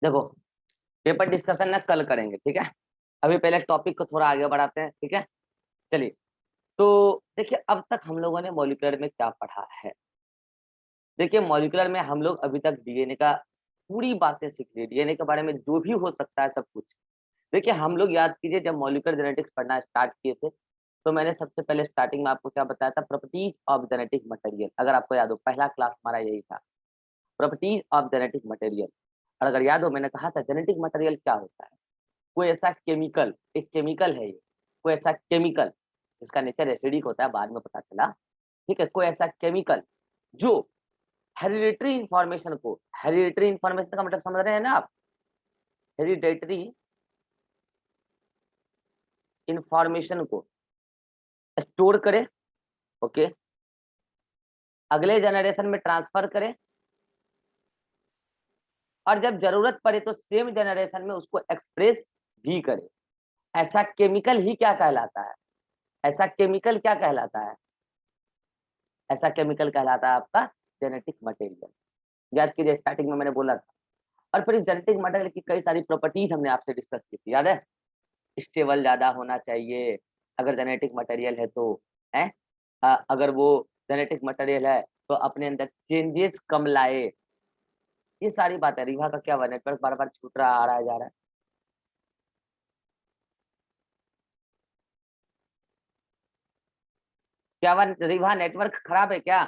देखो, paper discussion ना कल करेंगे, ठीक है। अभी पहले टॉपिक को थोड़ा आगे बढ़ाते हैं, ठीक है। चलिए, तो देखिए अब तक हम लोगों ने मॉलिक्यूलर में क्या पढ़ा है। देखिए मॉलिक्यूलर में हम लोग अभी तक डीएनए का पूरी बातें सीख ली, डीएनए के बारे में जो भी हो सकता है सब कुछ। देखिए हम लोग याद कीजिए, जब मॉलिक्यूलर जेनेटिक्स पढ़ना स्टार्ट किए थे तो मैंने सबसे पहले स्टार्टिंग में आपको क्या बताया था, प्रॉपर्टीज ऑफ जेनेटिक मटेरियल। अगर आपको याद हो पहला क्लास हमारा यही था, प्रॉपर्टीज ऑफ जेनेटिक मटेरियल। और अगर याद हो मैंने कहा था जेनेटिक मटेरियल क्या होता है, कोई ऐसा केमिकल, एक केमिकल है ये, कोई ऐसा केमिकल जिसका नेचर एसिडिक होता है, बाद में पता चला, ठीक है। कोई ऐसा केमिकल जो हेरिडिटरी इंफॉर्मेशन को, हेरिडिटरी इंफॉर्मेशन का मतलब समझ रहे हैं ना आप, हेरिडिटरी इंफॉर्मेशन को स्टोर करे, ओके, अगले जनरेशन में ट्रांसफर करे, और जब जरूरत पड़े तो सेम जनरेशन में उसको एक्सप्रेस भी करे। ऐसा केमिकल ही क्या कहलाता है, ऐसा केमिकल क्या कहलाता है, ऐसा केमिकल कहलाता है आपका जेनेटिक मटेरियल। याद कीजिए स्टार्टिंग में मैंने बोला था। और फिर इस जेनेटिक मटेरियल की कई सारी प्रॉपर्टीज हमने आपसे डिस्कस की थी, याद है। स्टेबल ज्यादा होना चाहिए अगर जेनेटिक मटेरियल है तो, है। अगर वो जेनेटिक मटेरियल है तो अपने अंदर चेंजेस कम लाए। ये सारी बातें। रिवा का क्या हुआ, नेटवर्क बार बार छूट रहा, आ रहा है, जा रहा है। क्या हुआ रिवा, नेटवर्क खराब है क्या?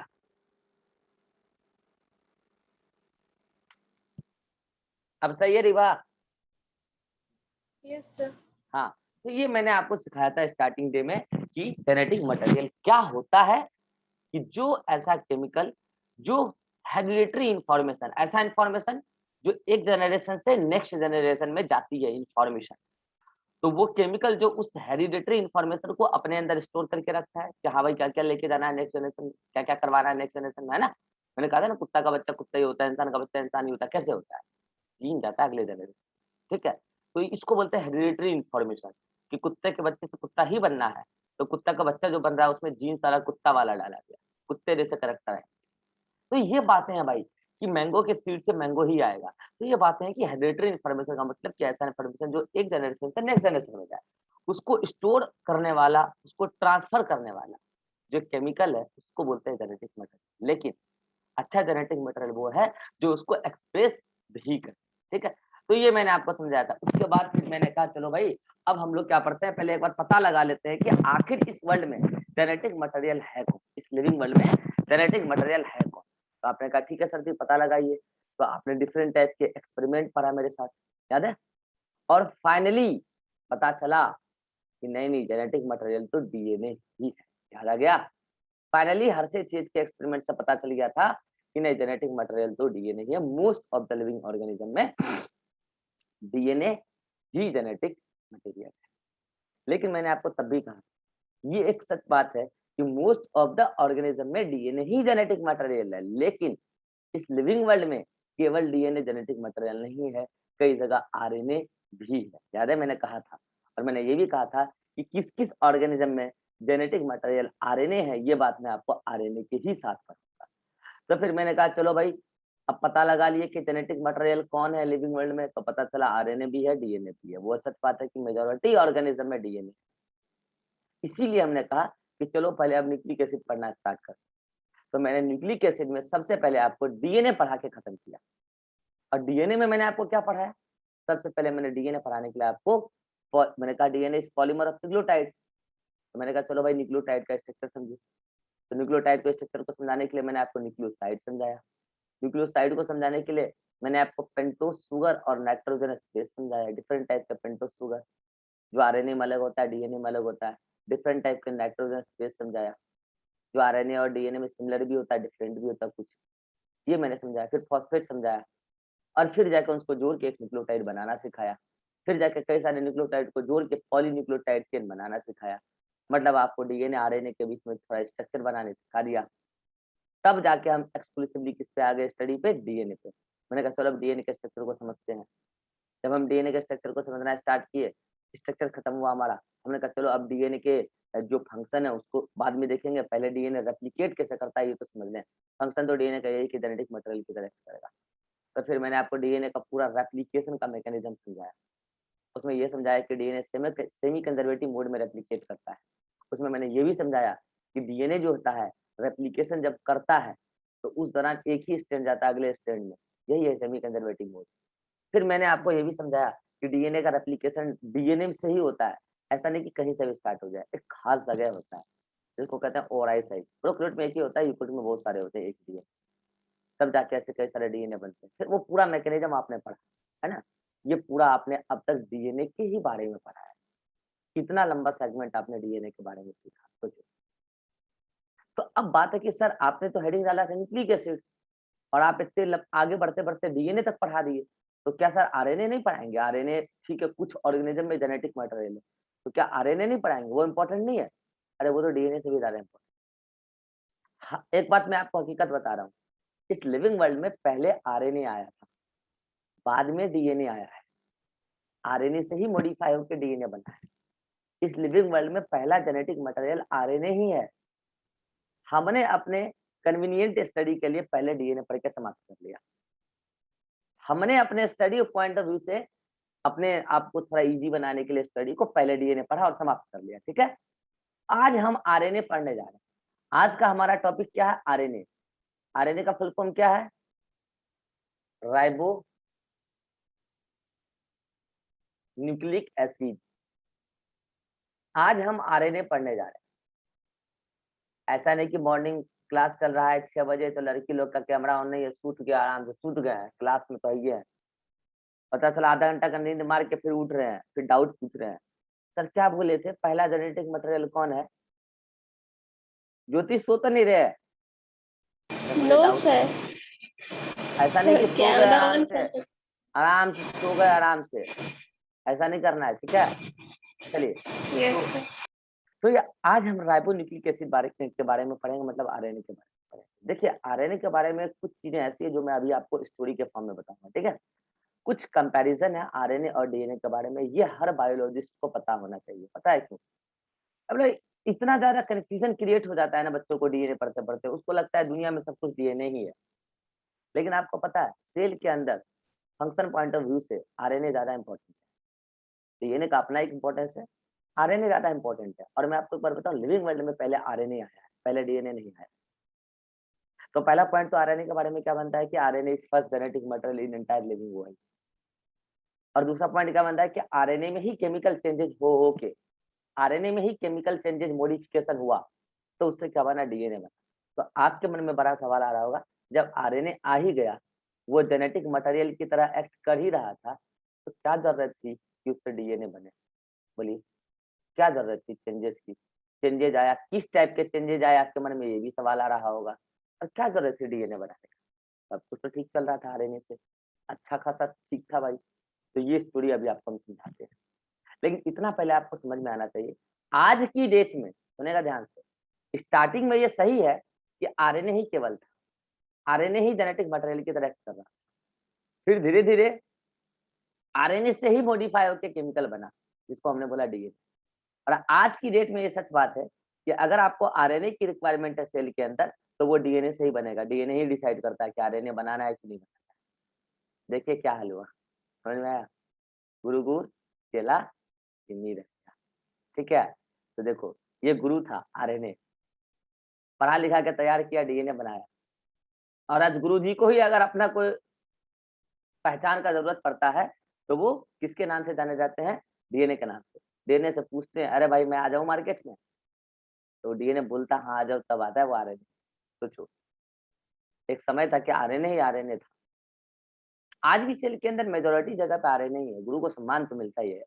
अब सही है रिवा? Yes sir. हाँ, तो ये मैंने आपको सिखाया था स्टार्टिंग डे में कि जेनेटिक मटेरियल क्या होता है, कि जो ऐसा केमिकल जो हेरिडिटरी इंफॉर्मेशन, ऐसा इंफॉर्मेशन जो एक जनरेशन से नेक्स्ट जनरेशन में जाती है इंफॉर्मेशन, तो वो केमिकल जो उस हेरिडिटरी इंफॉर्मेशन को अपने अंदर स्टोर करके रखता है कि हाँ भाई क्या क्या लेके जाना है नेक्स्ट जनरेशन, क्या क्या करवाना है नेक्स्ट जनरेशन में, है ना। मैंने कहा था ना, कुत्ता का बच्चा कुत्ता ही होता है, इंसान का बच्चा इंसान ही होता है। कैसे होता है? जीन जाता है अगले जनरेशन, ठीक है। तो इसको बोलते हैं हेरिडिटरी इंफॉर्मेशन, कि कुत्ते के बच्चे से कुत्ता ही बनना है, तो कुत्ता का बच्चा जो बन रहा है उसमें जीन सारा कुत्ता वाला डाला गया, कुत्ते जैसे करेक्टर है। तो ये बातें हैं भाई, कि मैंगो के सीड से मैंगो ही आएगा। तो ये बातें हैं कि हेरिडिटरी इन्फॉर्मेशन का मतलब कि ऐसा इन्फॉर्मेशन जो एक जनरेशन से नेक्स्ट जनरेशन में जाए, उसको स्टोर करने वाला, उसको ट्रांसफर करने वाला जो केमिकल है उसको बोलते हैं जेनेटिक मटेरियल। लेकिन अच्छा जेनेटिक मटेरियल वो है जो उसको एक्सप्रेस भी करे, ठीक है। तो ये मैंने आपको समझाया था। उसके बाद फिर मैंने कहा चलो भाई अब हम लोग क्या पढ़ते हैं, पहले एक बार पता लगा लेते हैं कि आखिर इस वर्ल्ड में जेनेटिक मटेरियल है कौन, इस लिविंग वर्ल्ड में जेनेटिक मटेरियल है कौन। तो आपने कहा ठीक है सर जी पता लगाइए। तो आपने डिफरेंट टाइप के एक्सपेरिमेंट पढ़ा मेरे साथ, याद है। और फाइनली पता चला कि नहीं नहीं, जेनेटिक मटेरियल तो डीएनए ही है। याद आ गया? फाइनली हर से चीज के एक्सपेरिमेंट से पता चल गया था कि नहीं, जेनेटिक मटेरियल तो डीएनए ही है। Most of the living organism में डीएनए ही जेनेटिक मटेरियल है। लेकिन मैंने आपको तब भी कहा, ये एक सच बात है कि मोस्ट ऑफ द ऑर्गेनिज्म में डीएनए ही जेनेटिक मटेरियल है। लेकिन इस लिविंग वर्ल्ड में केवल डीएनए जेनेटिक मटेरियल नहीं है, कई जगह आरएनए भी है। याद है मैंने कहा था। और मैंने ये भी कहा था कि किस किस ऑर्गेनिज्म में जेनेटिक मटेरियल आरएनए है, ये बात मैं आपको आरएनए के ही साथ बताऊंगा। तो फिर मैंने कहा चलो भाई अब पता लगा लिए कि जेनेटिक मटेरियल कौन है लिविंग वर्ल्ड में, तो पता चला आरएनए भी है, डीएनए भी है। वो सच बात है कि मेजोरिटी ऑर्गेनिज्म में डीएनए। इसीलिए हमने कहा कि चलो पहले अब न्यूक्लिक एसिड पढ़ना स्टार्ट कर। तो मैंने न्यूक्लिक एसिड में सबसे पहले आपको डीएनए पढ़ा के खत्म किया। और डीएनए में मैंने आपको क्या पढ़ाया, सबसे पहले मैंने डीएनए पढ़ाने के लिए आपको मैंने कहा DNA is polymer of nucleotide. तो मैंने कहा चलो भाई न्यूक्लियोटाइड का स्ट्रक्चर समझो। तो न्यूक्लियोटाइड के स्ट्रक्चर को समझाने के लिए मैंने आपको न्यूक्लियोसाइड समझाया। न्यूक्लियोसाइड को समझाने के लिए मैंने आपको पेंटोस शुगर और नाइट्रोजनस बेस समझाया। डिफरेंट टाइप का पेंटोस शुगर जो आरएनए में अलग होता है, डीएनए में अलग होता है। डिफरेंट टाइप के नाइट्रोजनस बेस समझाया जो आरएनए और डीएनए में सिमिलर भी होता है, डिफरेंट भी होता है कुछ। ये मैंने समझाया। फिर फॉस्फेट समझाया, और फिर जाकर उसको जोड़ के एक न्यूक्लियोटाइड बनाना सिखाया। फिर जाके कई सारे न्यूक्लियोटाइड को जोड़ के पॉलीन्यूक्लियोटाइड चेन बनाना सिखाया। मतलब आपको डीएनए आरएनए के बीच में थोड़ा स्ट्रक्चर बनाने सिखा दिया। तब जाके हम एक्सक्लूसिवली किस पे आ गए स्टडी पे, डीएनए पे। मैंने कहा चलो अब डीएनए के स्ट्रक्चर को समझते हैं। जब हम डीएनए के स्ट्रक्चर को समझना स्टार्ट किए, स्ट्रक्चर खत्म हुआ हमारा। हमने कहा चलो अब डीएनए के जो फंक्शन है उसको बाद में देखेंगे, पहले डीएनए रेप्लिकेट कैसे करता है ये तो समझ लें। फंक्शन तो डीएनए का यही कि जेनेटिक मटेरियल की तरह करेगा। तो फिर मैंने आपको डीएनए का पूरा रेप्लिकेशन का मैकेनिज्म समझाया। उसमें ये समझाया कि डीएनए सेमी कंजर्वेटिव मोड में रेप्लिकेट करता है। उसमें मैंने ये भी समझाया कि डीएनए जो होता है रेप्लिकेशन जब करता है तो उस दौरान एक ही स्ट्रैंड जाता है अगले स्ट्रैंड में, यही है सेमी कंजर्वेटिव मोड। फिर मैंने आपको ये भी समझाया कि डीएनए का रेप्लिकेशन डीएनए से ही होता है, ऐसा नहीं कि कहीं से भी स्टार्ट हो जाए, एक खास जगह होता है जिसको कहते हैं ओआरआई साइट। प्रोकैरियोट में एक ही होता है, यूकेरियोट में बहुत सारे होते हैं, एक डीएनए, तब जाके ऐसे कई सारे डीएनए बनते हैं। फिर वो पूरा मैकेनिज्म आपने पढ़ा, है ना? ये पूरा आपने अब तक डीएनए के ही बारे में पढ़ा है। कितना लंबा सेगमेंट आपने डीएनए के बारे में सीखा, सोचिए। तो अब बात है कि सर आपने तो हेडिंग डाला था न्यूक्लिक एसिड और आप इतने आगे बढ़ते-बढ़ते डीएनए तक पढ़ा दिए। तो क्या सर आरएनए नहीं पढ़ाएँगे? आरएनए ठीक है, कुछ ऑर्गेनिज्म में जेनेटिक मटेरियल है, तो क्या आरएनए नहीं पढ़ाएँगे? वो इम्पोर्टेंट नहीं है? अरे वो तो डीएनए से भी ज़्यादा इम्पोर्टेंट। हाँ, एक बात मैं आपको हकीकत बता रहा हूँ, इस लिविंग वर्ल्ड में पहले आरएनए आया था, बाद में डीएनए आया है। आरएनए से ही मॉडिफाई होके डीएनए बना है। इस लिविंग वर्ल्ड में पहला जेनेटिक मटेरियल आरएनए ही है। हमने अपने कन्वीनिएंट स्टडी के लिए पहले डीएनए पढ़ के समाप्त कर लिया। हमने अपने स्टडी पॉइंट ऑफ व्यू से अपने आप को थोड़ा ईज़ी बनाने के लिए स्टडी को पहले डीएनए पढ़ा और समाप्त कर लिया, ठीक है? आज हम आरएनए पढ़ने जा रहे हैं। आज का हमारा टॉपिक क्या है? आरएनए। आरएनए का फुल फॉर्म क्या है? Ribo nucleic acid. आज हम आरएनए पढ़ने जा रहे हैं। ऐसा नहीं कि मॉर्निंग क्लास चल रहा है 6 बजे तो लड़की लोग का कैमरा ऑन नहीं है, सूत गया आराम से, सूत गए हैं, क्लास में तो है। पता चला आधा घंटा का नींद मार के फिर उठ रहे हैं, फिर डाउट पूछ रहे हैं। सर क्या बोले थे? पहला जेनेटिक मटेरियल कौन है? ज्योतिष सो तो नहीं रहे? अरे मुझे नो डाउट है। सर, ऐसा नहीं कि सो गए कैमरा आराम ऑन से, कर दो। आराम से सो गए आराम से, ऐसा नहीं करना है, ठीक है? चलिए, यस तो सर। तो ये आज हम राइबोन्यूक्लिक एसिड के बारे में पढ़ेंगे, मतलब आरएनए के बारे में पढ़ेंगे। देखिए आरएनए के बारे में कुछ चीजें ऐसी है जो मैं अभी आपको स्टोरी के फॉर्म में बताऊंगा, ठीक है? कुछ कंपैरिजन है आरएनए और डीएनए के बारे में, ये हर बायोलॉजिस्ट को पता होना चाहिए। पता है क्यों? अब ना इतना ज़्यादा कन्फ्यूजन क्रिएट हो जाता है ना बच्चों को डीएनए पढ़ते-पढ़ते, उसको लगता है दुनिया में सब कुछ डीएनए ही है। लेकिन आपको पता है सेल के अंदर फंक्शन पॉइंट ऑफ व्यू से आरएनए ज़्यादा इम्पोर्टेंट है। डीएनए का अपना एक इम्पोर्टेंस है, आरएनए ज़्यादा इम्पोर्टेंट है। और मैं आपको एक बार बताऊँ, लिविंग वर्ल्ड में पहले आरएनए आया है, पहले डीएनए नहीं आया। तो पहला पॉइंट तो आरएनए के बारे में क्या बनता है कि RNA is first genetic material in entire living world. और दूसरा पॉइंट क्या बनता है कि आरएनए में ही केमिकल चेंजेस हो के, आरएनए में ही केमिकल चेंजेस मॉडिफिकेशन हुआ, तो उससे क्या बना? डीएनए बना। तो आपके मन में बड़ा सवाल आ रहा होगा, जब आरएनए आ ही गया, वो जेनेटिक मटेरियल की तरह एक्ट कर ही रहा था, तो क्या ज़रूरत थी कि उससे डीएनए बने? बोलिए, क्या ज़रूरत थी चेंजेस की? चेंजेस आया, किस टाइप के चेंजेस आए आपके मन में, ये भी सवाल आ रहा होगा। और क्या ज़रूरत थी डीएनए बनाने का? सब कुछ तो ठीक चल रहा था आरएनए से, अच्छा खासा ठीक था भाई। तो ये स्टोरी अभी आपको हम समझाते हैं। लेकिन इतना पहले आपको समझ में आना चाहिए, आज की डेट में सुनेगा ध्यान से, स्टार्टिंग में ये सही है कि आरएनए ही केवल था, आरएनए ही जेनेटिक मटेरियल की तरह कर रहा। फिर धीरे-धीरे आरएनए से ही मॉडिफाई होके केमिकल बना, जिसको हमने बोला डीएनए। और आज की डेट में ये सच बात है कि अगर आपको आरएनए की रिक्वायरमेंट है सेल के अंदर, तो वो डीएनए से ही बनेगा। डीएनए ही डिसाइड करता है कि आरएनए बनाना है कि नहीं बनाना है। देखिए क्या हल हुआ, समझ में आया? गुरु गुर चेला जिम्मी रहेगा, ठीक है? तो देखो, ये गुरु था आरएनए, पढ़ा लिखा के तैयार किया, डीएनए बनाया। और आज गुरु जी को ही अगर अपना कोई पहचान का ज़रूरत पड़ता है, तो वो किसके नाम से जाने जाते हैं? डीएनए के नाम से। डीएनए से पूछते हैं, "अरे भाई मैं आ जाऊँ मार्केट में?" तो डीएनए बोलता है, "हाँ, आ जाओ।" तब आता है वो आरएनए। सोचो, एक समय था कि आरएनए ही आरएनए था। आज भी सेल के अंदर मेजॉरिटी जगह पे आरएनए ही है। गुरु को सम्मान तो मिलता ही है।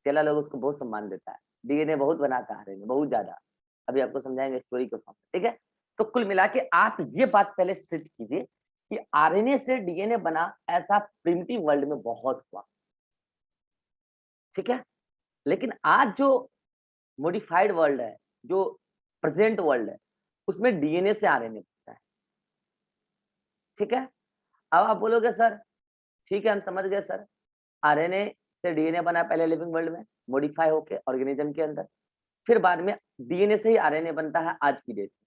चेला लोग उसको बहुत सम्मान देता है। डीएनए बहुत बनाता है आरएनए, बहुत ज़्यादा। अभी आपको समझाएँगे स्टोरी के फॉर्म में, ठीक है? तो कुल मिला के आप ये बात पहले सिद्ध कीजिए कि आरएनए से डीएनए बना, ऐसा प्रिमिटिव वर्ल्ड में बहुत हुआ, ठीक है? लेकिन आज जो मॉडिफाइड वर्ल्ड है, जो प्रेजेंट वर्ल्ड है, उसमें डीएनए से आरएनए बनता है, ठीक है? अब आप बोलोगे सर ठीक है हम समझ गए सर, आरएनए से डीएनए बना पहले लिविंग वर्ल्ड में, मॉडिफाई होके ऑर्गेनिज्म के अंदर, फिर बाद में डीएनए से ही आरएनए बनता है आज की डेट में।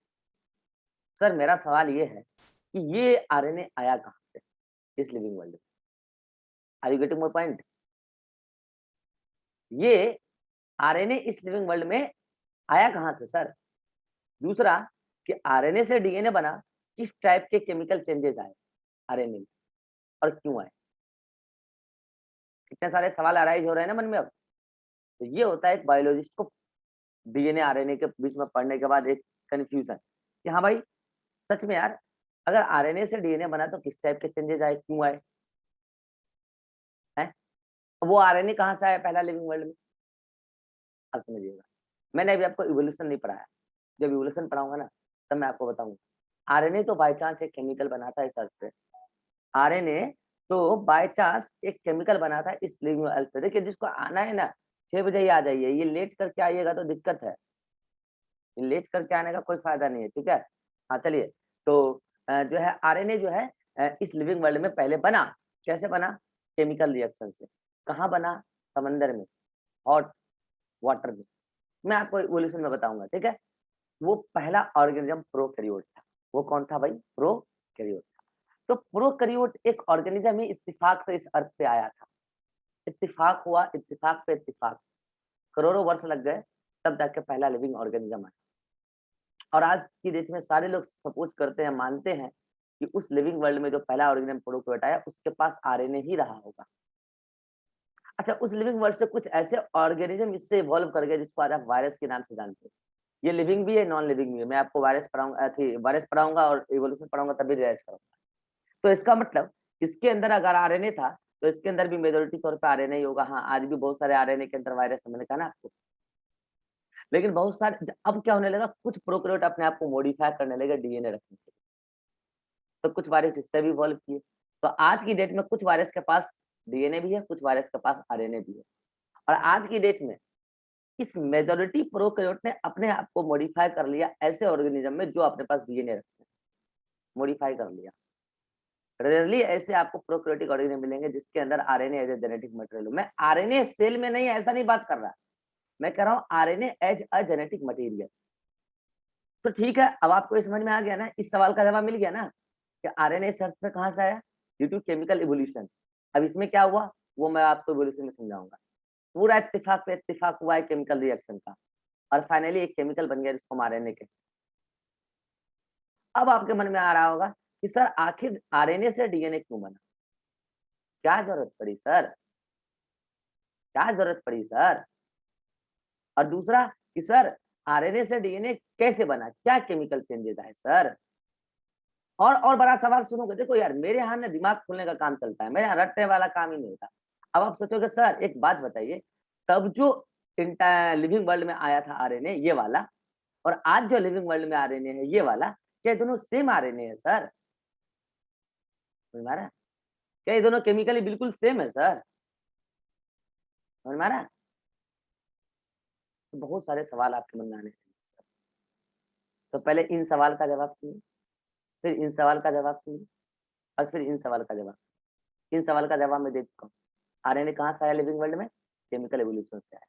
सर मेरा सवाल ये है कि ये आरएनए आया कहाँ से? इस लिविंग वर्ल्ड में। Are you getting my point? ये आरएनए इस लिविंग वर्ल्ड में आया कहाँ से सर? दूसरा कि आरएनए से डीएनए बना, किस टाइप के केमिकल चेंजेस आए आरएनए में और क्यों आए? कितने सारे सवाल अराइज हो रहे हैं ना मन में अब। तो ये होता है एक बायोलॉजिस्ट को डीएनए आरएनए के बीच में पढ़ने के बाद एक कंफ्यूजन कि हाँ भाई, सच में यार, अगर आरएनए से डीएनए बना तो किस टाइप के चेंजेस आए, क्यों आए हैं? वो आरएनए कहाँ से आया पहला लिविंग वर्ल्ड में? अब समझिएगा, मैंने अभी आपको इवोल्यूशन नहीं पढ़ाया। जब इवोल्यूशन पढ़ाऊंगा ना, तब मैं आपको बताऊंगा। आरएनए तो बाय चांस एक केमिकल बना था इस अर्थ पे। आरएनए तो बाय चांस एक केमिकल बना था इस लिविंग अर्थ पे। देखिए, जिसको आना है ना 6 बजे ही आ जाइए, ये लेट करके आइएगा तो दिक्कत है। लेट करके आने का कोई फायदा नहीं है, ठीक है। हाँ चलिए, तो जो है आरएनए जो है इस लिविंग वर्ल्ड में पहले बना। कैसे बना? केमिकल रिएक्शन से। कहाँ बना? समंदर में, हॉट वाटर में। मैं आपको इवोल्यूशन में बताऊंगा, ठीक है। वो पहला ऑर्गेनिज्म प्रोकैरियोट था। वो कौन था भाई? प्रोकैरियोट था। तो प्रोकैरियोट एक ऑर्गेनिज्म ही इत्तेफाक से इस अर्थ पे आया था। इत्तेफाक हुआ, इत्तेफाक पे इत्तेफाक, करोड़ों वर्ष लग गए, तब जाके पहला लिविंग ऑर्गेनिज्म आया। और आज की डेट में सारे लोग सपोज करते हैं, मानते हैं कि उस लिविंग वर्ल्ड में जो पहला ऑर्गेनिज्म प्रोकैरियोट आया, उसके पास आरएनए ही रहा होगा। अच्छा, उस लिविंग वर्ल्ड से कुछ ऐसे ऑर्गेनिज्म इससे इवॉल्व कर गए जिसको आज आप वायरस के नाम से जानते हैं। ये लिविंग भी है, नॉन लिविंग भी है। मैं आपको वायरस पढ़ाऊंगा और इवोल्यूशन पढ़ाऊंगा, तभी रियलाइज करूंगा। तो इसका मतलब इसके अंदर अगर आरएनए था, तो इसके अंदर भी मेजोरिटी तौर पे आरएनए ही होगा। हाँ, आज भी बहुत सारे आरएनए के अंदर वायरस है, मैंने कहा ना आपको। लेकिन बहुत सारे अब क्या होने लगा, कुछ प्रोकैरियोट अपने आप को मॉडिफाई करने लगे डीएनए रखने के लिए। तो कुछ वायरस इससे भी इवॉल्व किए। तो आज की डेट में कुछ वायरस के पास डीएनए भी है, कुछ वायरस के पास आरएनए भी है। और आज की डेट में इस मेजॉरिटी प्रोकैरियोट ने अपने आप को मॉडिफाई कर लिया ऐसे ऑर्गेनिज्म में जो अपने पास डीएनए रखते हैं, मॉडिफाई कर लिया। रेयरली ऐसे आपको प्रोकैरियोटिक ऑर्गेनिज्म मिलेंगे जिसके अंदर RNA as a genetic material हो। मैं आरएनए सेल में नहीं, ऐसा नहीं बात कर रहा। मैं कह रहा हूँ RNA as a genetic material. तो ठीक है, अब आपको ये समझ में आ गया ना, इस सवाल का जवाब मिल गया ना कि आरएनए इस अर्थ में कहाँ से आया? Due to chemical evolution. अब इसमें क्या हुआ वो मैं आपको इवोल्यूशन में समझाऊंगा। पूरा इत्तेफाक पे इत्तेफाक हुआ है केमिकल रिएक्शन का, और फाइनली एक केमिकल बन गया जिसको हम आरएनए कहते हैं। अब आपके मन में आ रहा होगा कि सर आखिर आरएनए से डीएनए क्यों बना? क्या जरूरत पड़ी सर? क्या जरूरत पड़ी सर? और दूसरा कि सर आरएनए से डीएनए कैसे बना? क्या केमिकल चेंजेस आए सर? और बड़ा सवाल सुनोगे। देखो यार, मेरे यहाँ ना दिमाग खोलने का काम चलता है, मेरे यहाँ रटने वाला काम ही नहीं होता। अब आप सोचोगे सर एक बात बताइए, तब जो लिविंग वर्ल्ड में आया था आरएनए ये वाला, और आज जो लिविंग वर्ल्ड में आरएनए है ये वाला, क्या ये दोनों सेम आरएनए है सर? समझ में आ रहा है? क्या ये दोनों केमिकली बिल्कुल सेम है सर? समझ में आ रहा है? तो बहुत सारे सवाल आपके मन में आने चाहिए। तो पहले इन सवाल का जवाब सुनिए, फिर इन सवाल का जवाब सुनिए, और फिर इन सवाल का जवाब। इन सवाल का जवाब मैं दे चुका हूँ। आरएनए कहाँ से आया लिविंग वर्ल्ड में? केमिकल एवोल्यूशन से आया।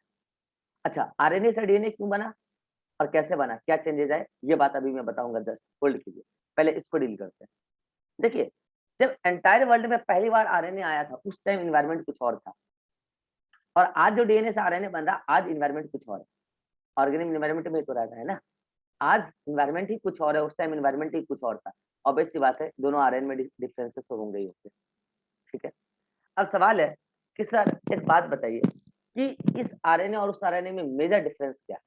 अच्छा, आरएनए से डीएनए क्यों बना और कैसे बना, क्या चेंजेस आए, ये बात अभी मैं बताऊंगा। जस्ट होल्ड कीजिए, पहले इसको डील करते हैं। देखिए, जब एंटायर वर्ल्ड में पहली बार आरएनए आया था उस टाइम इन्वायरमेंट कुछ और था, और आज जो डीएनए से आरएनए बन रहा, आज इन्वायरमेंट कुछ और है। ऑर्गेनिक इन्वायरमेंट में तो रहता है ना। आज इन्वायरमेंट ही कुछ और है, उस टाइम इन्वायरमेंट ही कुछ और था। ऑब्वियस सी बात है, दोनों आरएनए में डिफरेंसेस तो होंगे ही होंगे। ठीक है। अब सवाल है कि सर एक बात बताइए कि इस आरएनए और उस आरएनए में मेजर डिफरेंस क्या है?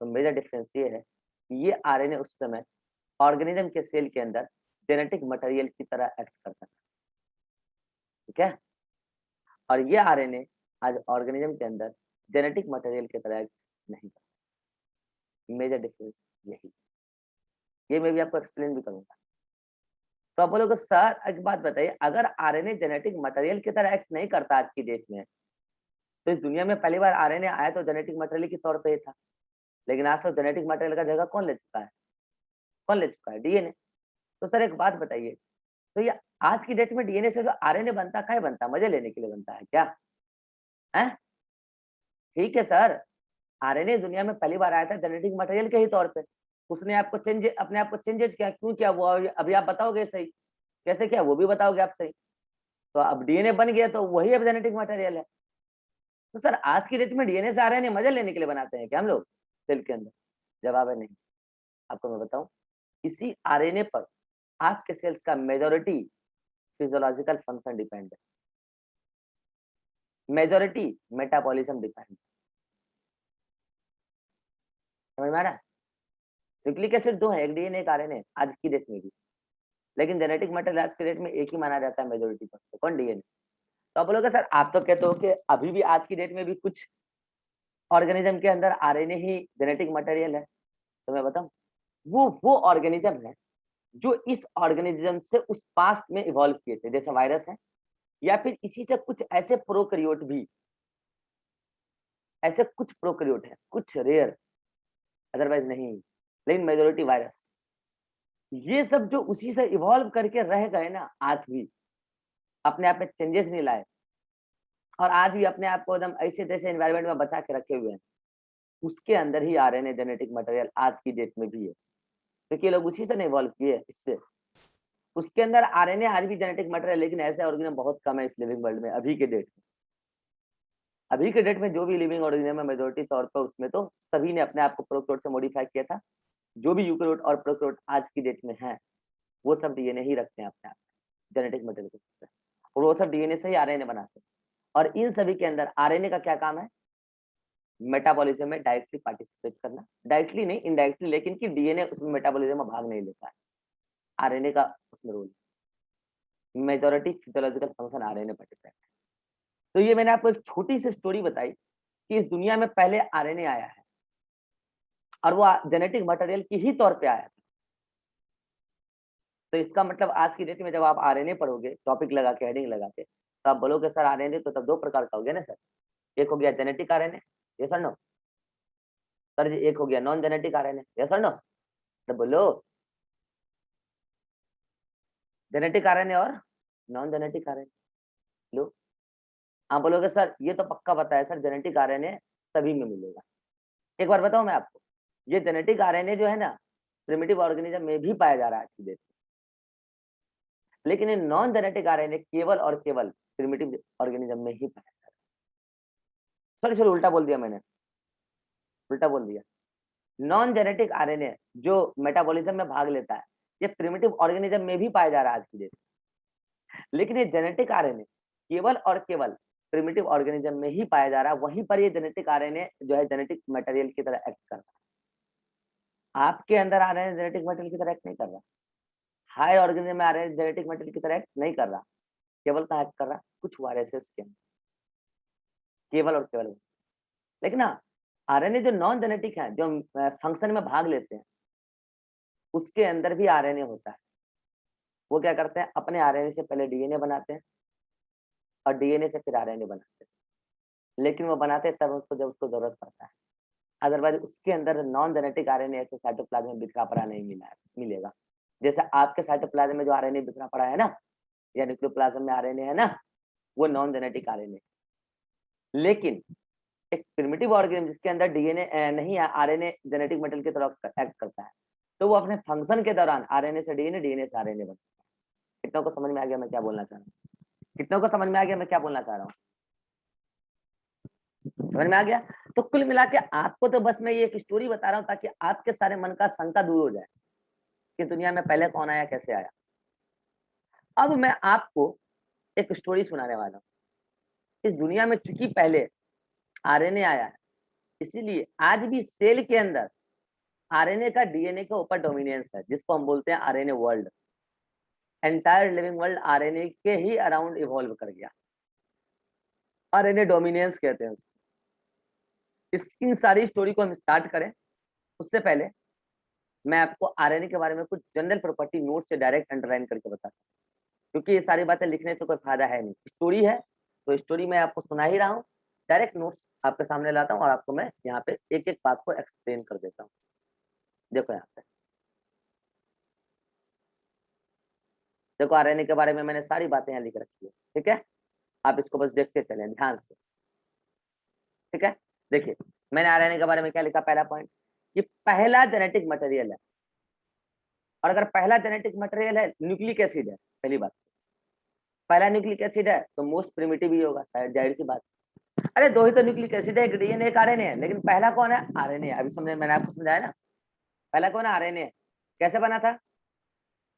तो मेजर डिफरेंस ये है कि ये आरएनए उस समय ऑर्गेनिज्म के सेल के अंदर जेनेटिक मटेरियल की तरह एक्ट करता है, ठीक है। और ये आरएनए आज ऑर्गेनिज्म के अंदर जेनेटिक मटेरियल की तरह एक्ट नहीं करता। मेजर डिफरेंस यही, ये मैं भी आपको एक्सप्लेन भी करूंगा। तो आप बोलोगे सर एक बात बताइए, अगर आरएनए जेनेटिक मटेरियल की तरह एक्ट नहीं करता आज की डेट में, तो इस दुनिया में पहली बार आरएनए आया तो जेनेटिक मटेरियल के तौर पे ही था। लेकिन आज तो जेनेटिक मटेरियल का जगह कौन ले चुका है? कौन ले चुका है? डीएनए। तो सर एक बात बताइए, तो ये आज की डेट में डीएनए से जो आरएनए बनता, काहे बनता? मजे लेने के लिए बनता है क्या? है? ठीक है सर, आरएनए दुनिया में पहली बार आया था जेनेटिक मटेरियल के ही तौर पे। उसने आपको चेंज, अपने आप को चेंजेस किया, क्यों किया वो अभी आप बताओगे सही। कैसे किया वो भी बताओगे आप सही। तो अब डीएनए बन गया तो वही अब जेनेटिक मटेरियल है। तो सर आज की डेट में डीएनए से आरएनए मजा लेने के लिए बनाते हैं क्या हम लोग सेल के अंदर? जवाब है नहीं। आपको मैं बताऊं, इसी आरएनए पर आपके सेल्स का मेजोरिटी फिजियोलॉजिकल फंक्शन डिपेंड है, मेजोरिटी मेटाबॉलिज्म डिपेंड। समझ में आ रहा है? न्यूक्लिक एसिड दो है, एक डीएनए एक आरएनए आज की डेट में भी, लेकिन जेनेटिक मटेरियल आज की डेट में एक ही माना जाता है मेजोरिटी पर, तो कौन? डीएनए। तो आप बोलोगे सर आप तो कहते हो कि अभी भी आज की डेट में भी कुछ ऑर्गेनिज्म के अंदर आरएनए ही जेनेटिक मटेरियल है। तो मैं बताऊं, वो ऑर्गेनिज्म है जो इस ऑर्गेनिज्म से उस पास्ट में इवॉल्व किए थे, जैसे वायरस है, या फिर इसी से कुछ ऐसे प्रोकैरियोट भी, ऐसे कुछ प्रोकैरियोट है, कुछ रेयर, अदरवाइज नहीं, लेकिन मेजोरिटी वायरस। ये सब जो उसी से इवॉल्व करके रह गए ना, आज भी अपने आप में चेंजेस नहीं लाए और आज भी अपने आप को एकदम ऐसे तैसे एनवायरनमेंट में बचा के रखे हुए हैं, उसके अंदर ही आरएनए जेनेटिक मटेरियल आज की डेट में भी है, क्योंकि ये लोग उसी से इवॉल्व किए इससे। उसके अंदर आरएनए आज भी जेनेटिक मटेरियल, लेकिन ऐसे ऑर्गेनिज्म बहुत कम है इस लिविंग वर्ल्ड में अभी के डेट में। अभी के डेट में जो भी लिविंग ऑर्गेनिज्म है मेजोरिटी तौर पर उसमें तो सभी ने अपने आप को प्रोकैरियोट से मॉडिफाई किया था। जो भी यूकेरियोट और प्रोकैरियोट आज की डेट में है वो सब डीएनए ही रखते हैं अपने आप जेनेटिक मटेरियल के, और वो सब डीएनए से ही आरएनए बनाते हैं। और इन सभी के अंदर आरएनए का क्या काम है? मेटाबॉलिज्म में डायरेक्टली पार्टिसिपेट करना, डायरेक्टली नहीं इनडायरेक्टली, लेकिन कि डीएनए उसमें मेटाबॉलिज्म में भाग नहीं लेता है, आरएनए का उसमें role, majority physiological function RNA पर डिपेंड है। तो ये मैंने आपको एक छोटी सी स्टोरी बताई कि इस दुनिया में पहले आरएनए आया है और वो जेनेटिक मटेरियल की ही तौर पे आया था। तो इसका मतलब आज की डेट में जब आप आरएनए पढ़ोगे, टॉपिक लगा के, हेडिंग लगा के, तो आप बोलोगे सर आरएनए तो तब दो प्रकार का हो गया ना सर, एक हो गया जेनेटिक आरएनए, यस और नो? सर जी एक हो गया नॉन जेनेटिक आरएनए, यस और नो? तो बोलो, जेनेटिक आरएनए और नॉन जेनेटिक आरएनए। लो, आप बोलोगे सर ये तो पक्का पता है सर जेनेटिक आरएनए सभी में मिलेगा। एक बार बताऊं मैं आपको, ये जेनेटिक आरएनए जो है ना प्रिमिटिव ऑर्गेनिज्म में भी पाया जा रहा है आज की डेट में, लेकिन ये नॉन जेनेटिक आरएनए केवल और केवल प्रिमिटिव ऑर्गेनिज्म में ही पाया जा रहा है। सॉरी उल्टा बोल दिया मैंने, उल्टा बोल दिया। नॉन जेनेटिक आरएनए जो मेटाबॉलिज्म में भाग लेता है, ये प्रिमिटिव ऑर्गेनिज्म में भी पाया जा रहा है आज की डेट में, लेकिन ये जेनेटिक आरएनए केवल और केवल प्रिमिटिव ऑर्गेनिज्म में ही पाया जा रहा है। वहीं पर ये जेनेटिक आरएनए जो है जेनेटिक मटेरियल की तरह एक्ट कर रहा है। आपके अंदर आरएनए जेनेटिक मटेरियल की तरह एक्ट नहीं कर रहा, हाई ऑर्गेनिज्म में आरएनए जेनेटिक मटेरियल की तरह एक्ट नहीं कर रहा, केवल कहाँ एक्ट कर रहा? कुछ वायरसेस के अंदर, केवल और केवल। लेकिन हाँ, आरएनए जो नॉन जेनेटिक है, जो फंक्शन में भाग लेते हैं, उसके अंदर भी आरएनए होता है। वो क्या करते हैं? अपने आरएनए से पहले डीएनए बनाते हैं और डीएनए से फिर आरएनए बनाते हैं, लेकिन वो बनाते हैं तब उसको जब उसको जरूरत पड़ता है। अदरवाइज उसके अंदर नॉन जेनेटिक आरएनए ऐसे साइटोप्लाज्म में बिखरा पड़ा नहीं मिलेगा। जैसे आपके साइटोप्लाज्म में जो आरएनए बिखरा पड़ा है ना, या न्यूक्लियोप्लाज्म में आरएनए है ना, वो नॉन जेनेटिक आरएनए। लेकिन एक प्रिमिटिव ऑर्गेनिज्म जिसके अंदर डीएनए नहीं है, आरएनए जेनेटिक मटेरियल की तरह एक्ट करता है, तो वो अपने फंक्शन के दौरान आरएनए से डीएनए, डीएनए से आरएनए बनता है। कितनों को समझ में आ गया मैं क्या बोलना चाह रहा हूँ? कितनों को समझ में आ गया मैं क्या बोलना चाह रहा हूँ? समझ में आ गया? तो कुल मिला के आपको तो बस मैं ये एक स्टोरी बता रहा हूँ ताकि आपके सारे मन का शंका दूर हो जाए कि दुनिया में पहले कौन आया, कैसे आया। अब मैं आपको एक स्टोरी सुनाने वाला हूँ। इस दुनिया में चूंकि पहले आरएनए आया है, इसीलिए आज भी सेल के अंदर आरएनए का डीएनए के ऊपर डोमिनेंस है, जिसको हम बोलते हैं RNA world. Entire living world RNA के ही अराउंड इवॉल्व कर गया, आरएनए डोमिनेंस कहते हैं। इसकी सारी स्टोरी को हम स्टार्ट करें उससे पहले मैं आपको आरएनए के बारे में कुछ जनरल प्रॉपर्टी नोट से डायरेक्ट अंडरलाइन करके बताता हूँ, क्योंकि ये सारी बातें लिखने से कोई फायदा है नहीं। स्टोरी है तो स्टोरी मैं आपको सुना ही रहा हूँ, डायरेक्ट नोट्स आपके सामने लाता हूँ और आपको मैं यहाँ पे एक एक बात को एक्सप्लेन कर देता हूँ। देखो यहाँ पे, देखो आरएनए के बारे में मैंने सारी बातें यहाँ लिख रखी है, ठीक है? आप इसको बस देखते चले ध्यान से, ठीक है? देखिए मैंने आरएनए के बारे में क्या लिखा, पहला पॉइंट कि पहला जेनेटिक मटेरियल है, और अगर पहला जेनेटिक मटेरियल है न्यूक्लिक एसिड है, पहली बात। पहला न्यूक्लिक एसिड है तो मोस्ट प्रिमिटिव ही होगा, शायद, जाहिर सी बात। अरे दो ही तो न्यूक्लिक एसिड है, एक डीएनए एक आरएनए है, लेकिन पहला कौन है? आरएनए। अभी समझे, मैंने आपको समझाया ना, पहला कौन है? आरएनए। कैसे बना था?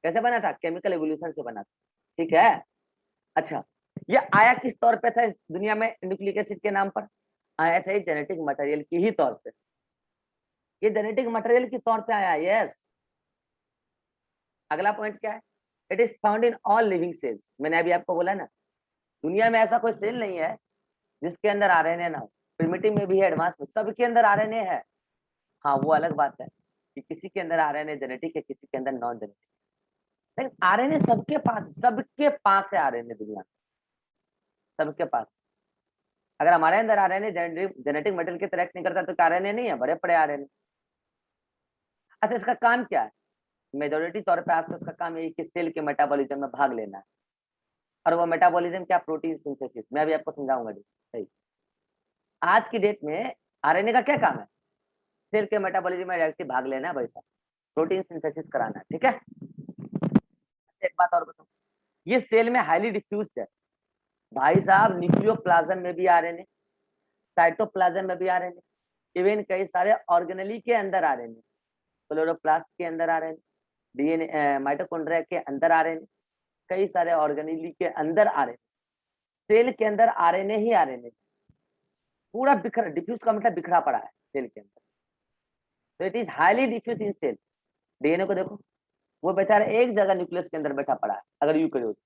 कैसे बना था? केमिकल एवोल्यूशन से बना था, ठीक है। अच्छा, ये आया किस तौर पे था इस दुनिया में? न्यूक्लिक एसिड के नाम पर आया था, जेनेटिक मटेरियल की ही तौर पे। ये जेनेटिक मटेरियल के तौर पे आया, यस। अगला पॉइंट क्या है? It is found in all living cells. मैंने अभी आपको बोला ना, दुनिया में ऐसा कोई सेल नहीं है जिसके अंदर आरएनए ना हो। प्रिमिटिव में भी है, एडवांस में, सबके अंदर आरएनए है। हाँ, वो अलग बात है कि किसी के अंदर आरएनए जेनेटिक है, किसी के अंदर नॉन जेनेटिक। लेकिन आरएनए सबके पास है आरएनए दुनिया में, सबके पास। अगर हमारे अंदर आरएनए जेनेटिक मटेरियल के तरह नहीं करता तो आरएनए नहीं है, बड़े पड़े आरएनए। अच्छा, इसका काम क्या है? मेजोरिटी तौर पे आज तो उसका काम यही कि सेल के मेटाबॉलिज्म में भाग लेना है। और वो मेटाबॉलिज्म क्या? Protein synthesis. मैं अभी आपको समझाऊंगा जी, सही। आज की डेट में आरएनए का क्या काम है? सेल के मेटाबॉलिज्म में डायरेक्टली भाग लेना है भाई साहब, प्रोटीन सिंथेसिस कराना है, ठीक है। एक बात और बताऊं, ये सेल में हाईली डिफ्यूज्ड है भाई साहब। न्यूक्लियोप्लाज्म में भी आरएनए, साइटोप्लाज्म में भी आरएनए, इवन कई सारे ऑर्गेनेली के अंदर आरएनए, क्लोरोप्लास्ट के अंदर आरएनए, डीएनए माइटोकॉन्ड्रिया के अंदर आरएनए, कई सारे ऑर्गेनेली के अंदर आरएनए। सेल के अंदर आरएनए ही आरएनए, पूरा बिखरा, डिफ्यूज का मतलब बिखरा पड़ा है सेल के अंदर। तो it is highly diffuse in cell. DNA को देखो, वो बेचारा एक जगह न्यूक्लियस के अंदर बैठा पड़ा है अगर यूकेरियोट।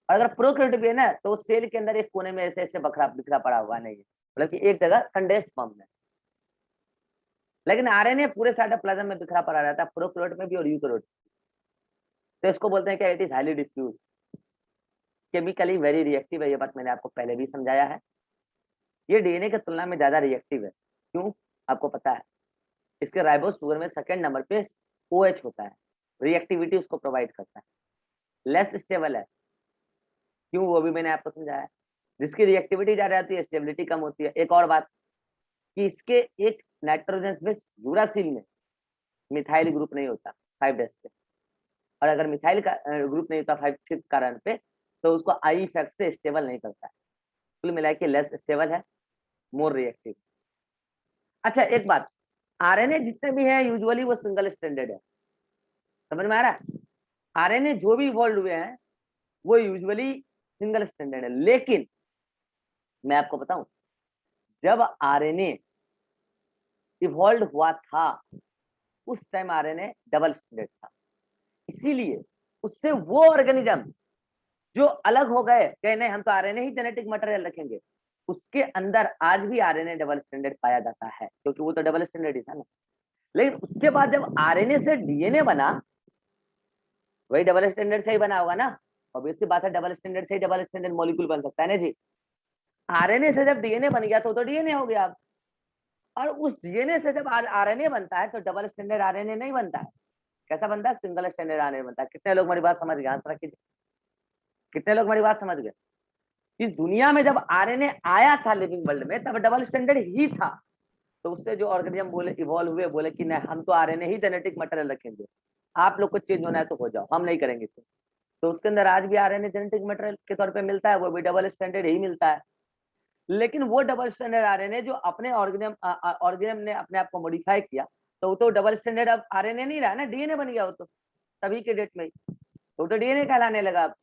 और अगर प्रोकैरियोट भी है ना, तो सेल के अंदर एक कोने में ऐसे ऐसे बखरा बिखरा पड़ा हुआ नहीं है, मतलब कि एक जगह कंडेंस्ड फॉर्म में। लेकिन आरएनए पूरे साइटोप्लाज्म में बिखरा पड़ा रहता है, प्रोकैरियोट में भी और यूकेरियोट। तो इसको बोलते हैं क्या? It is highly diffuse, chemically very reactive है। ये बात मैंने आपको पहले भी समझाया है। ये डीएनए की तुलना में ज्यादा रिएक्टिव है। क्यों? आपको पता है, इसके राइबोस शुगर में सेकंड नंबर पे OH होता है, रिएक्टिविटी उसको प्रोवाइड करता है। लेस स्टेबल है। क्यों? वो भी मैंने आपको समझाया। जिसकी रिएक्टिविटी ज्यादा रहती है, स्टेबिलिटी कम होती है। एक और बात कि इसके एक नाइट्रोजन बेस यूरासिल में मिथाइल ग्रुप नहीं होता 5 डेज पे। और अगर मिथाइल का ग्रुप नहीं होता 5 कारण पे, तो उसको आई इफेक्ट से स्टेबल नहीं करता है। कुल मिला के लेस स्टेबल है, मोर रिएक्टिव। अच्छा, एक बात, आरएनए जितने भी हैं यूजुअली वो सिंगल स्टैंडर्ड है। समझ में आ रहा है? आरएनए जो भी इवॉल्व हुए हैं वो यूजुअली सिंगल स्टैंडर्ड है। लेकिन मैं आपको बताऊं, जब आरएनए इवॉल्व हुआ था उस टाइम आरएनए डबल स्टैंडर्ड था। इसीलिए उससे वो ऑर्गेनिज्म जो अलग हो गए, कहे नहीं हम तो आरएनए ही जेनेटिक मटेरियल रखेंगे, उसके अंदर आज भी आरएनए डबल स्टैंडर्ड पाया जाता है, क्योंकि वो तो डबल स्टैंडर्ड ही था ना। लेकिन उसके बाद जब आरएनए से डीएनए बना, वही डबल स्टैंडर्ड से ही बना होगा ना। ऑब्वियस सी बात है, डबल स्टैंडर्ड से ही डबल स्टैंडर्ड मॉलिक्यूल बन सकता है ना जी। आरएनए से जब डीएनए बन गया तो डीएनए हो गया अब। और उस डीएनए से जब आज आरएनए बनता है तो डबल स्टैंडर्ड आरएनए नहीं बनता है। कैसा बनता है? सिंगल स्टैंडर्ड आरएनए बनता है। कितने लोग मेरी बात समझ गए? आंसर कीजिए, कितने लोग मेरी बात समझ गए? इस दुनिया में जब आरएनए आया था लिविंग वर्ल्ड में, तब डबल स्टैंडर्ड ही था। तो उससे जो ऑर्गेनिज्म बोले, इवॉल्व हुए, बोले कि नहीं हम तो आरएनए ही जेनेटिक मटेरियल रखेंगे, आप लोग को चेंज होना है तो हो जाओ, हम नहीं करेंगे। तो उसके अंदर आज भी आरएनए जेनेटिक मटेरियल के तौर पे मिलता है, वो भी डबल स्टैंडर्ड ही मिलता है। लेकिन वो डबल स्टैंडर्ड आरएनए जो अपने ऑर्गेनिज्म ने अपने आप को मॉडिफाई किया, तो वो तो डबल स्टैंडर्ड अब आरएनए नहीं रहा ना, डीएनए बन गया वो तो तभी के डेट में ही। तो डीएनए कहलाने लगा।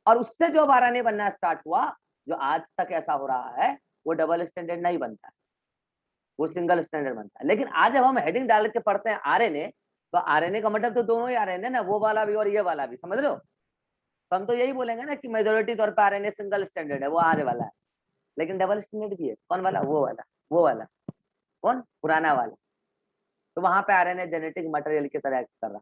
और उससे जो आरएनए बनना स्टार्ट हुआ, जो आज तक ऐसा हो रहा है, वो डबल स्टैंडर्ड नहीं बनता, वो सिंगल स्टैंडर्ड बनता है। लेकिन आज जब हम हेडिंग डाल के पढ़ते हैं आरएनए, तो आरएनए का मतलब तो दोनों ही आरएनए ना, वो वाला भी और ये वाला भी, समझ लो। तो हम तो यही बोलेंगे ना कि मेजोरिटी तौर पर आरएनए सिंगल स्टैंडर्ड है, वो आने वाला है। लेकिन डबल स्टैंडर्ड भी है। कौन वाला? वो वाला। वो वाला कौन? पुराना वाला। तो वहां पे आरएनए जेनेटिक मटेरियल की तरह एक्ट कर रहा।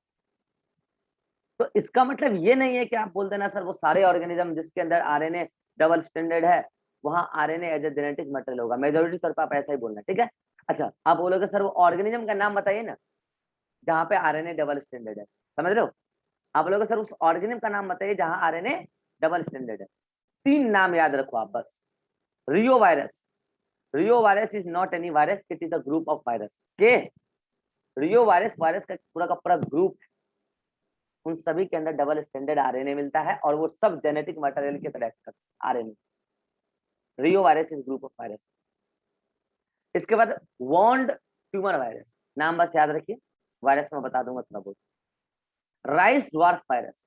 तो इसका मतलब ये नहीं है कि आप बोल देना सर वो सारे ऑर्गेनिज्म जिसके अंदर आरएनए डबल स्टैंडर्ड है वहां RNA as a genetic material होगा। मेजोरिटी तौर पर आप ऐसा ही बोलना, ठीक है। अच्छा, आप बोलोगे सर वो ऑर्गेनिज्म का नाम बताइए ना जहाँ पे आरएनए डबल स्टैंडर्ड है, समझ रहे हो? आप बोलोगे सर उस ऑर्गेनिज्म का नाम बताइए जहाँ आरएनए डबल स्टैंडर्ड है। 3 नाम याद रखो आप बस। Reovirus, reovirus is not any virus, it is a group of virus के। रियो वायरस वायरस का पूरा ग्रुप है। उन सभी के अंदर डबल स्टैंडर्ड आरएनए मिलता है और वो सब जेनेटिक मटेरियल के तरह करते हैं RNA. Rio virus is group of virus. इसके बाद वॉन्ड ट्यूमर वायरस, नाम बस याद रखिए, वायरस में बता दूंगा थोड़ा बहुत। राइस ड्वार्फ वायरस,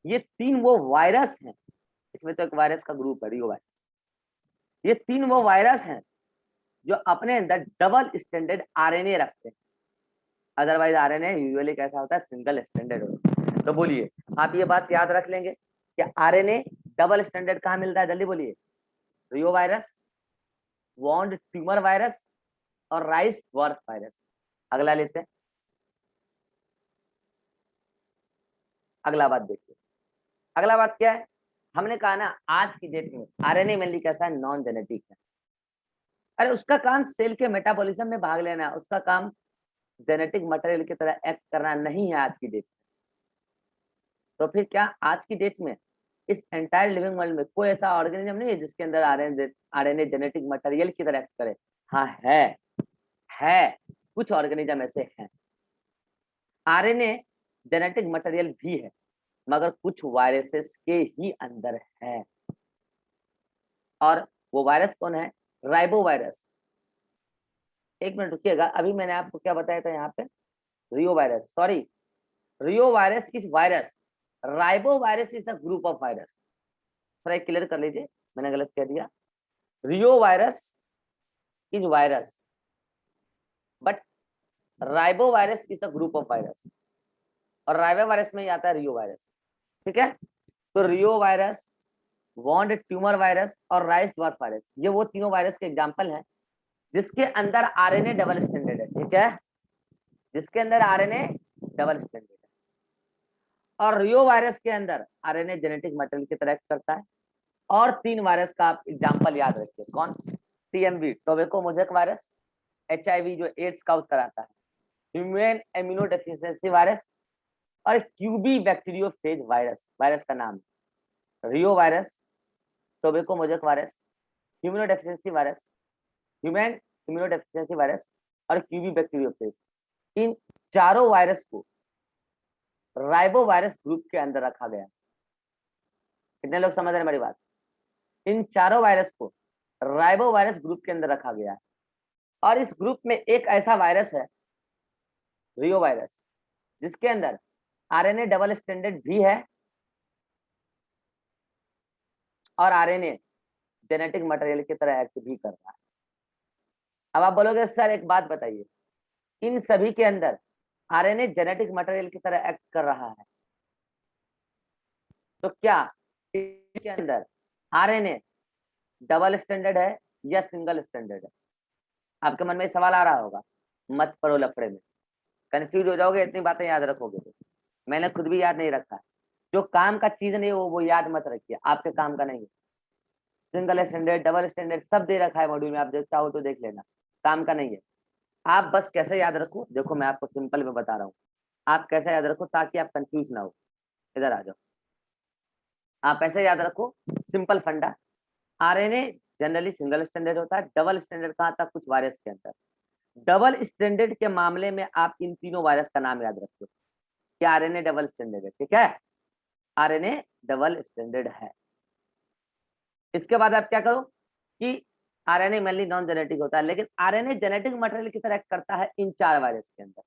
ये 3 वो वायरस हैं, इसमें तो एक वायरस का ग्रुप है रियो वायरस। ये 3 वो वायरस हैं जो अपने अंदर डबल स्टैंडर्ड आरएनए रखते हैं। अदरवाइज आरएनए यूजुअली कैसा होता है, सिंगल स्टैंडर्ड होता है। तो बोलिए आप ये बात याद रख लेंगे कि आरएनए डबल स्टैंडर्ड कहाँ मिल रहा है, जल्दी बोलिए। रियो वायरस, वॉन्ड ट्यूमर वायरस और राइस ड्वार्फ वायरस। अगला लेते हैं, अगला बात देखिए। अगला बात क्या है, हमने कहा ना आज की डेट में आरएनए मेनली कैसा है, नॉन जेनेटिक है। अरे उसका काम सेल के मेटाबॉलिज्म में भाग लेना है, उसका काम जेनेटिक मटेरियल की तरह एक्ट करना नहीं है आज की डेट में। तो फिर क्या आज की डेट में इस एंटायर लिविंग वर्ल्ड में कोई ऐसा ऑर्गेनिज्म नहीं है जिसके अंदर आरएनए जेनेटिक मटेरियल की तरह एक्ट करे? हाँ है, कुछ ऑर्गेनिज्म ऐसे हैं। आरएनए जेनेटिक मटेरियल भी है, मगर कुछ वायरसेस के ही अंदर है। और वो वायरस कौन है? Ribovirus. एक मिनट रुकिएगा, अभी मैंने आपको क्या बताया था यहाँ पे, reovirus, sorry, reovirus is virus, ribovirus is a group of virus. थोड़ा क्लियर कर लीजिए, मैंने गलत कह दिया। Reovirus is virus but ribovirus is the group of virus, और राइबो वायरस में ही आता है रियो वायरस। ठीक है, तो reovirus, wound tumour virus और राइस ड्वार्फ वायरस, ये वो तीनों वायरस के एग्जांपल हैं जिसके अंदर आरएनए डबल स्टैंडर्ड है। ठीक है, जिसके अंदर आरएनए डबल स्टैंडर्ड है। और रियो वायरस के अंदर आरएनए जेनेटिक मटेरियल की तरह करता है। और 3 वायरस का आप एग्जांपल याद रखिए, कौन? TMV tobacco mosaic virus, HIV जो एड्स काउज कराता है, ह्यूमन इम्यूनो डेफिशिएंसी वायरस और क्यूबी बैक्टीरियोफेज वायरस। वायरस का नाम reovirus, tobacco mosaic virus, immunodeficiency virus, human immunodeficiency virus और क्यूबी बैक्टीरियोफेज। इन चारों वायरस को राइबो वायरस ग्रुप के अंदर रखा गया। कितने लोग समझ रहे हैं मेरी बात? इन चारों वायरस को राइबो वायरस ग्रुप के अंदर रखा गया है। और इस ग्रुप में एक ऐसा वायरस है, रियो वायरस, जिसके अंदर आरएनए डबल स्टैंडर्ड भी है और आरएनए जेनेटिक मटेरियल की तरह एक्ट भी कर रहा है। अब आप बोलोगे सर एक बात बताइए, इन सभी के अंदर आरएनए जेनेटिक मटेरियल की तरह एक्ट कर रहा है, तो क्या इसके अंदर आरएनए डबल स्टैंडर्ड है या सिंगल स्टैंडर्ड है? आपके मन में सवाल आ रहा होगा, मत पड़ो लफड़े में, कंफ्यूज हो जाओगे, इतनी बातें याद रखोगे तो। मैंने खुद भी याद नहीं रखा है। जो काम का चीज नहीं वो याद मत रखिए, आपके काम का नहीं है। सिंगल स्टैंडर्ड डबल स्टैंडर्ड सब दे रखा है मॉड्यूल में, आप चाहो तो देख लेना, काम का नहीं है। आप बस कैसे याद रखो, देखो मैं आपको सिंपल में बता रहा हूँ, आप कैसे याद रखो ताकि आप कंफ्यूज ना हो। इधर आ जाओ, आप ऐसे याद रखो, सिंपल फंडा। आरएनए जनरली सिंगल स्टैंडर्ड होता है, डबल स्टैंडर्ड कहाँ था? कुछ वायरस के अंदर। डबल स्टैंडर्ड के मामले में आप इन तीनों वायरस का नाम याद रखो कि आरएनए डबल स्टैंडर्ड है। ठीक है, आरएनए डबल स्टैंडर्ड है। इसके बाद आप क्या करो कि आरएनए मेनली नॉन जेनेटिक होता है, लेकिन आरएनए जेनेटिक मटेरियल की तरह करता है इन 4 वायरस के अंदर,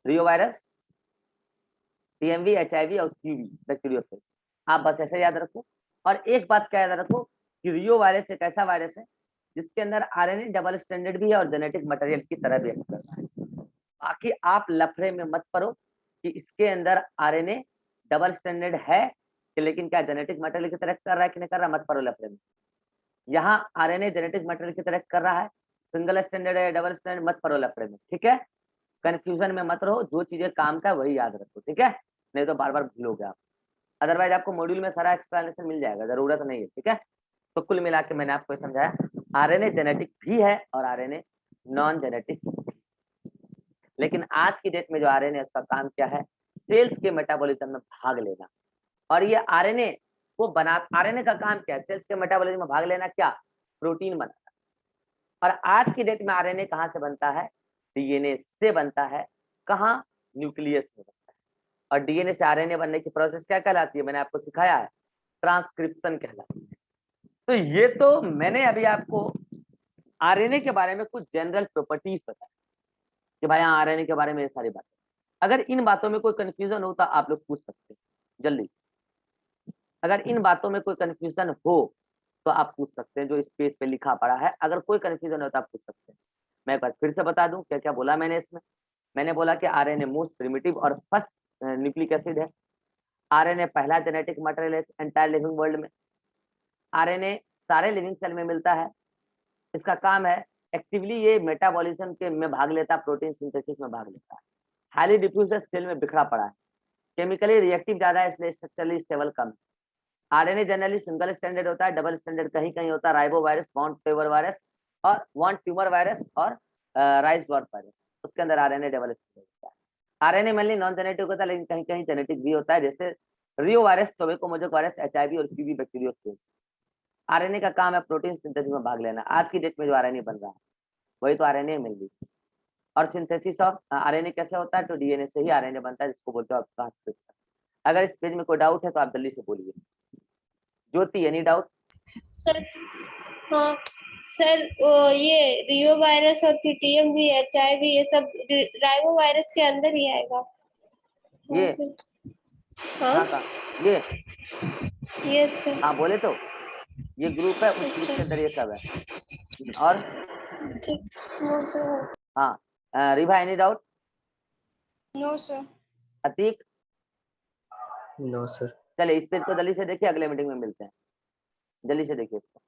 रियो वायरस, टीएमवी, एचआईवी और क्यूवी बैक्टीरियोफेज। आप बस ऐसे याद रखो। और एक बात क्या याद रखो कि रियो वायरस एक ऐसा वायरस है जिसके अंदर आरएनए डबल स्टैंडर्ड भी है और जेनेटिक मटेरियल की तरह भी एक्ट करता है। बाकी आप लफड़े में मत पड़ो कि इसके अंदर आरएनए डबल स्टैंडर्ड है कि लेकिन क्या जेनेटिक मटेरियल की तरह कर रहा है कि नहीं कर रहा, मत पड़ो लफड़े में। यहाँ आरएनए जेनेटिक मटेरियल की तरह कर रहा है, सिंगल स्टैंडर्ड है डबल स्टैंडर्ड, मत पड़ो लफड़े में। ठीक है, कंफ्यूजन में मत रहो, जो चीजें काम का वही याद रखो। ठीक है, नहीं तो बार बार भूलोगे आप। अदरवाइज आपको मॉड्यूल में सारा एक्सप्लेनेशन मिल जाएगा, जरूरत नहीं है। ठीक है, तो कुल मिला के मैंने आपको समझाया, आरएनए जेनेटिक भी है और आरएनए नॉन जेनेटिक। लेकिन आज की डेट में जो आरएनए उसका काम क्या है? सेल्स के मेटाबॉलिज्म में भाग लेना। और ये आरएनए को बना, आरएनए का काम क्या है? सेल्स के मेटाबॉलिज्म में भाग लेना, क्या? प्रोटीन बनाना। और आज की डेट में आरएनए कहाँ से बनता है? डीएनए से बनता है। कहाँ? न्यूक्लियस में बनता है। और डीएनए से आरएनए बनने की प्रोसेस क्या कहलाती है, मैंने आपको सिखाया है, ट्रांसक्रिप्शन कहलाती है। तो ये तो मैंने अभी आपको आरएनए के बारे में कुछ जनरल प्रॉपर्टीज बताया कि भाई हाँ आरएनए के बारे में ये सारी बातें। अगर इन बातों में कोई कंफ्यूजन हो तो आप लोग पूछ सकते हैं जल्दी। अगर इन बातों में कोई कंफ्यूजन हो तो आप पूछ सकते हैं, जो इस पेज पे लिखा पड़ा है, अगर कोई कंफ्यूजन हो तो आप पूछ सकते हैं। मैं एक बार फिर से बता दूं क्या क्या बोला मैंने इसमें। मैंने बोला कि आरएनए मोस्ट प्रिमिटिव और फर्स्ट न्यूक्लिक एसिड है। आरएनए पहला जेनेटिक मटेरियल है एंटायर लिविंग वर्ल्ड में। आरएनए सारे लिविंग सेल में मिलता है। इसका काम है एक्टिवली ये मेटाबॉलिज्म के में भाग लेता है, प्रोटीन सिंथेसिस में भाग लेता है। हाईली डिफ्यूज सेल में बिखरा पड़ा है, केमिकली रिएक्टिव ज्यादा है, इसलिए स्ट्रक्चरली स्टेबल कम है। आरएनए जनरली सिंगल स्टैंडर्ड होता है, डबल स्टैंडर्ड कहीं कहीं होता है, ribo virus, bond tumour virus और बॉन्ड ट्यूमर वायरस और राइस ब्लॉट वायरस, उसके अंदर आरएनए डबल स्टैंडर्ड होता है। आरएनए मेनली नॉन जेनेटिक होता है, लेकिन कहीं कहीं जेनेटिक भी होता है, जैसे reovirus, tobacco mosaic virus, HIV और क्यूबी बैक्टीरियोफेज। आरएनए का काम है प्रोटीन सिंथेसिस में भाग लेना। आज की डेट में जो आरएनए बन रहा है वही तो आरएनए मिल रही है। और सिंथेसिस ऑफ आरएनए कैसे होता है, तो डीएनए से ही आरएनए बनता है, जिसको बोलते हो ट्रांसक्रिप्शन। अगर इस पेज में कोई डाउट है तो आप जल्दी से बोलिए। ज्योति, एनी डाउट? सर हाँ सर, ये रियो वायरस और पीटीएम भी, एचआईवी, ये सब राइबो वायरस के अंदर ही आएगा। ये हाँ कहाँ ये यस सर। हाँ बोले तो ये ग्रुप है, उस ग्रुप अच्छा के अंदर ये सब है। और नो सर। हाँ Ribha, any doubt? No sir. Atiq, no sir. चलिए इस पेज को जल्दी से देखिए, अगले मीटिंग में मिलते हैं। जल्दी से देखिए इसको।